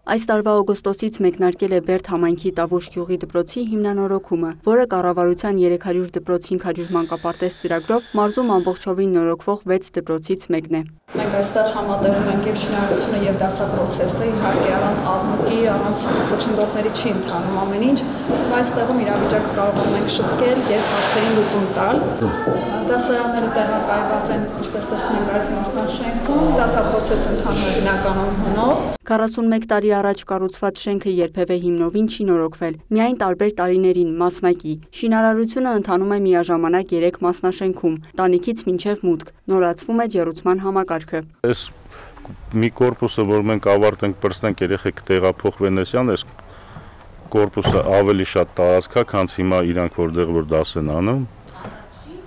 Այս տարվա օգոստոսից մեկնարկել է Բերդ համայնքի Տավուշ գյուղի դպրոցի հիմնանորոգումը, որը կառավարության 300 դպրոց 500 մանկապարտեզ ծրագրով մարզում ամբողջովին նորոգվող 6 դպրոցից մեկն է։ Մենք այստեղ համատեղում ենք եւ շինարարությունը եւ դասապրոցեսը, իհարկե առանց աղմուկի, առանց խոչընդոտների չի ընթանում ամեն ինչ, բայց այստեղում իրավիճակը կարողանում ենք շտկել եւ հարցերին լուծում տալ։ Դասարանները տեղակայված են, ինչպես տեսնում ենք, այս մասնաշենքում, դասապրոցեսը ընթանում է բնականon հնով։ 41 տարի առաջ կառուցված շենքը երբևէ հիմնովին չի նորոգվել, միայն տարբեր տարիներին մասնակի։ Շինարարությունը ընթանում է միաժամանակ 3 մասնաշենքում, տանիքից մինչև մուտք, նորացվում է ջեռուցման համակարգը։ Այս մի կորպուսը, որ մենք ավարտենք, պրծնենք, երեխեք տեղափոխվեն էսյան, այս կորպուսը ավելի շատ տարածք է, քան հիմա իրանք որտեղ որ դաս են անում,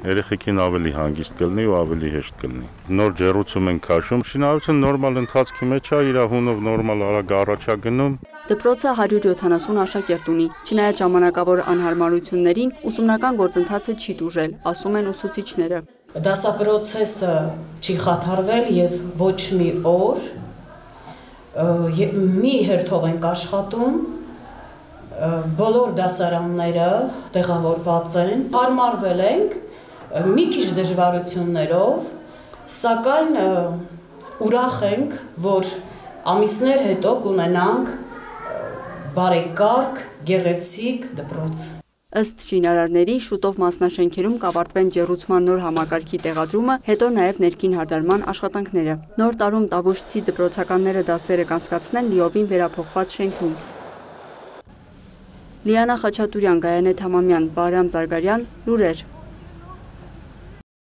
երեխեքին ավելի հանգիստ կլինի ու ավելի հեշտ կլինի։ Նոր ջեռուցում ենք քաշում, շինարարությունը նորմալ ընթացքի մեջ է, իր հունով նորմալ արագ առաջա գնում։ Դպրոցը 170 աշակերտ ունի, չնայած ժամանակավոր անհարմարություններին, ուսումնական գործընթացը չի տուժել, ասում են ուսուցիչները։ Դասապրոցեսը չի խաթարվել եւ ոչ մի օր, մի հերթով ենք աշխատում, բոլոր դասարանները տեղավորված են, հարմարվել ենք մի քիչ դժվարություններով, սակայն ուրախ ենք, որ ամիսներ հետո կունենանք բարեկարգ, գեղեցիկ դպրոց։ Ըստ շինարարների, շուտով մասնաշենքերում կավարտվեն ջեռուցման նոր համակարգի տեղադրումը, հետո նաև ներքին հարդարման աշխատանքները։ Նոր տարում տավուշցի դպրոցականները դասերը կանցկացնեն լիովին վերափոխված շենքում։ Լիանա Խաչատուրյան, Գայանե Թամամյան, Բարամ Զարգարյան, լուրեր։